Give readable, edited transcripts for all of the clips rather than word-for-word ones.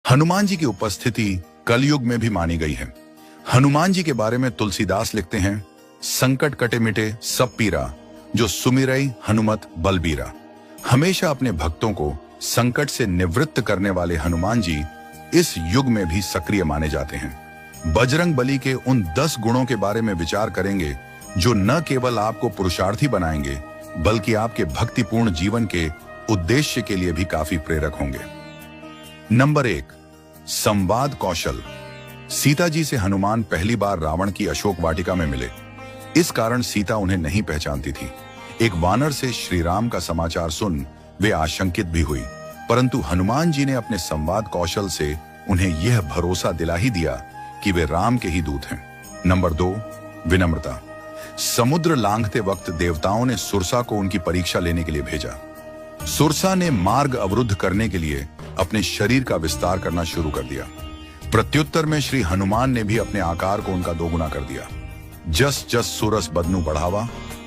हनुमान जी की उपस्थिति कलयुग में भी मानी गई है। हनुमान जी के बारे में तुलसीदास लिखते हैं, संकट कटे मिटे सब पीरा, जो सुमिरई हनुमत बलबीरा। हमेशा अपने भक्तों को संकट से निवृत्त करने वाले हनुमान जी इस युग में भी सक्रिय माने जाते हैं। बजरंग बली के उन 10 गुणों के बारे में विचार करेंगे जो न केवल आपको पुरुषार्थी बनाएंगे बल्कि आपके भक्तिपूर्ण जीवन के उद्देश्य के लिए भी काफी प्रेरक होंगे। नंबर 1, संवाद कौशल। सीता जी से हनुमान पहली बार रावण की अशोक वाटिका में मिले। इस कारण सीता उन्हें नहीं पहचानती थी। एक वानर से श्री राम का समाचार सुन वे आशंकित भी हुई, परंतु हनुमान जी ने अपने संवाद कौशल से उन्हें यह भरोसा दिला ही दिया कि वे राम के ही दूत हैं। नंबर 2, विनम्रता। समुद्र लांघते वक्त देवताओं ने सुरसा को उनकी परीक्षा लेने के लिए भेजा। सुरसा ने मार्ग अवरुद्ध करने के लिए अपने शरीर का विस्तार करना शुरू कर दिया। प्रत्युत्तर में श्री हनुमान ने भी अपने आकार को उनका दोगुना कर दिया। जस जस सुरस बदनु बढ़ावा,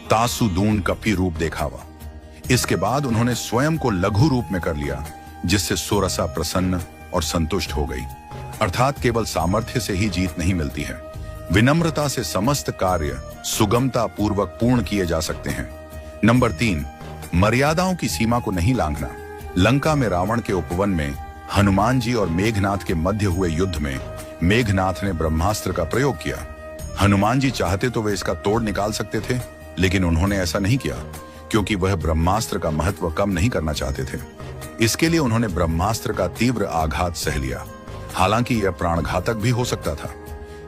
तासु दून कपी रूप देखावा। इसके बाद उन्होंने स्वयं को लघु रूप में कर लिया, जिससे सुरसा प्रसन्न और संतुष्ट हो गई। अर्थात केवल सामर्थ्य से ही जीत नहीं मिलती है, विनम्रता से समस्त कार्य सुगमता पूर्वक पूर्ण किए जा सकते हैं। नंबर 3, मर्यादाओं की सीमा को नहीं लांघना। लंका में रावण के उपवन में हनुमान जी और मेघनाथ के मध्य हुए युद्ध में मेघनाथ ने ब्रह्मास्त्र का प्रयोग किया। हनुमान जी चाहते तो वे इसका तोड़ निकाल सकते थे, लेकिन उन्होंने ऐसा नहीं किया क्योंकि वह ब्रह्मास्त्र का महत्व कम नहीं करना चाहते थे। इसके लिए उन्होंने ब्रह्मास्त्र का तीव्र आघात सह लिया, हालांकि यह प्राणघातक भी हो सकता था।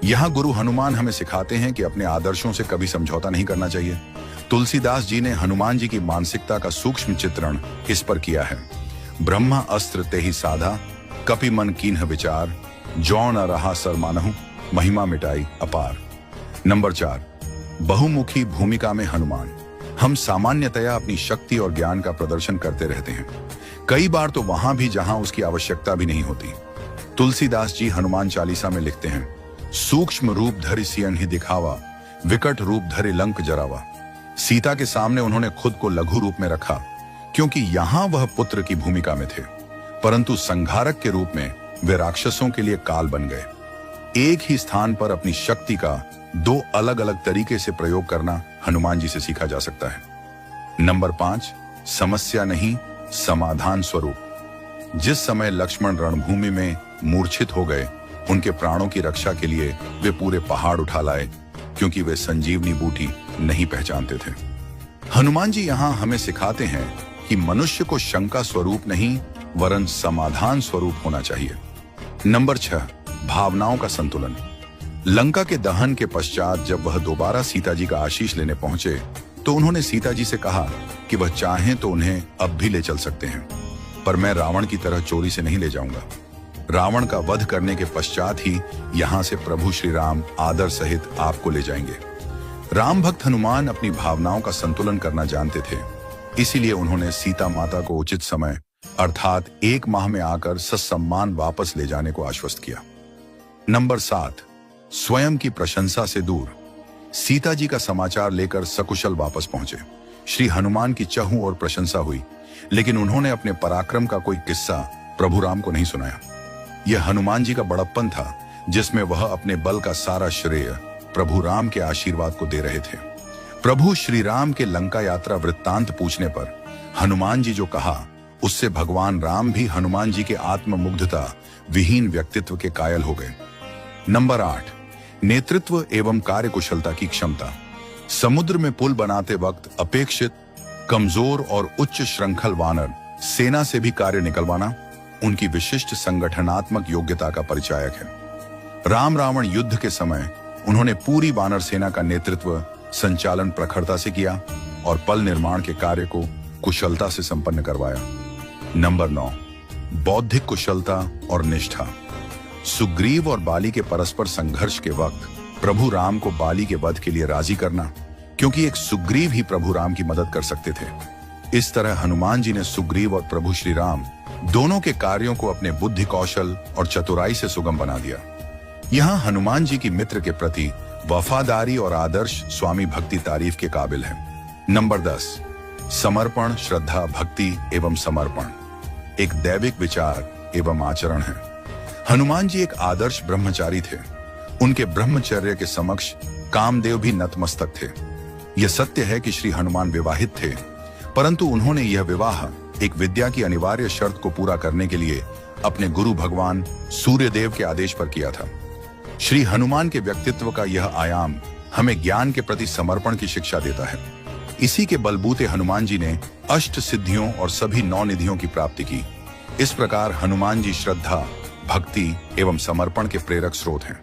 यहाँ गुरु हनुमान हमें सिखाते हैं कि अपने आदर्शों से कभी समझौता नहीं करना चाहिए। तुलसीदास जी ने हनुमान जी की मानसिकता का सूक्ष्म चित्रण इस पर किया है। ब्रह्मा अस्त्र ते ही साधा, कपि मन कीन्ह विचार, जौ न रहा सर मानहु, महिमा मिटाई अपार। नंबर 4, बहुमुखी भूमिका में हनुमान। हम सामान्यतया अपनी शक्ति और ज्ञान का प्रदर्शन करते रहते हैं, कई बार तो वहां भी जहां उसकी आवश्यकता भी नहीं होती। तुलसीदास जी हनुमान चालीसा में लिखते हैं, सूक्ष्म रूप धरि सियन ही दिखावा, विकट रूप धरि लंक जरावा। सीता के सामने उन्होंने खुद को लघु रूप में रखा क्योंकि यहां वह पुत्र की भूमिका में थे, परंतु संहारक के रूप में वे राक्षसों के लिए काल बन गए। एक ही स्थान पर अपनी शक्ति का 2 अलग अलग तरीके से प्रयोग करना हनुमान जी से सीखा जा सकता है। नंबर 5, समस्या नहीं समाधान स्वरूप। जिस समय लक्ष्मण रणभूमि में मूर्छित हो गए, उनके प्राणों की रक्षा के लिए वे पूरे पहाड़ उठा लाए क्योंकि वे संजीवनी बूटी नहीं पहचानते थे। हनुमान जी यहाँ हमें सिखाते हैं कि मनुष्य को शंका स्वरूप नहीं वरन समाधान स्वरूप होना चाहिए। नंबर 6, भावनाओं का संतुलन। लंका के दहन के पश्चात जब वह दोबारा सीता जी का आशीष लेने पहुंचे तो उन्होंने सीता जी से कहा कि वह चाहें तो उन्हें अब भी ले चल सकते हैं, पर मैं रावण की तरह चोरी से नहीं ले जाऊंगा। रावण का वध करने के पश्चात ही यहाँ से प्रभु श्री राम आदर सहित आपको ले जाएंगे। राम भक्त हनुमान अपनी भावनाओं का संतुलन करना जानते थे, इसीलिए उन्होंने सीता माता को उचित समय अर्थात 1 माह में आकर ससम्मान वापस ले जाने को आश्वस्त किया। नंबर 7, स्वयं की प्रशंसा से दूर। सीता जी का समाचार लेकर सकुशल वापस पहुंचे। श्री हनुमान की चहु और प्रशंसा हुई, लेकिन उन्होंने अपने पराक्रम का कोई किस्सा प्रभु राम को नहीं सुनाया। यह हनुमान जी का बड़प्पन था, जिसमें वह अपने बल का सारा श्रेय प्रभु राम के आशीर्वाद को दे रहे थे। प्रभु श्री राम के लंका यात्रा वृत्तांत पूछने पर हनुमान जी जो कहा, उससे भगवान राम भी हनुमान जी के आत्ममुग्धता विहीन व्यक्तित्व के कायल हो गए। नंबर 8, नेतृत्व एवं कार्यकुशलता की क्षमता। समुद्र में पुल बनाते वक्त अपेक्षित कमजोर और उच्च श्रृंखल वानर सेना से भी कार्य निकलवाना उनकी विशिष्ट संगठनात्मक योग्यता का परिचायक है। राम रावण युद्ध के समय उन्होंने पूरी वानर सेना का नेतृत्व संचालन प्रखरता से किया और पल निर्माण के कार्य को कुशलता से संपन्न करवाया। नंबर 9, बौद्धिक कुशलता और निष्ठा। सुग्रीव और बाली के परस्पर संघर्ष के वक्त प्रभु राम को बाली के वध के लिए राजी करना, क्योंकि एक सुग्रीव ही प्रभु राम की मदद कर सकते थे। इस तरह हनुमान जी ने सुग्रीव और प्रभु श्री राम दोनों के कार्यों को अपने बुद्धि कौशल और चतुराई से सुगम बना दिया। यहाँ हनुमान जी की मित्र के प्रति वफादारी और आदर्श स्वामी भक्ति तारीफ के काबिल है। नंबर 10, समर्पण, श्रद्धा, भक्ति एवं समर्पण एक दैविक विचार एवं आचरण है। हनुमान जी एक आदर्श ब्रह्मचारी थे। उनके ब्रह्मचर्य के समक्ष कामदेव भी नतमस्तक थे। यह सत्य है कि श्री हनुमान विवाहित थे, परंतु उन्होंने यह विवाह एक विद्या की अनिवार्य शर्त को पूरा करने के लिए अपने गुरु भगवान सूर्यदेव के आदेश पर किया था। श्री हनुमान के व्यक्तित्व का यह आयाम हमें ज्ञान के प्रति समर्पण की शिक्षा देता है। इसी के बलबूते हनुमान जी ने अष्ट सिद्धियों और सभी 9 निधियों की प्राप्ति की। इस प्रकार हनुमान जी श्रद्धा, भक्ति एवं समर्पण के प्रेरक स्रोत हैं।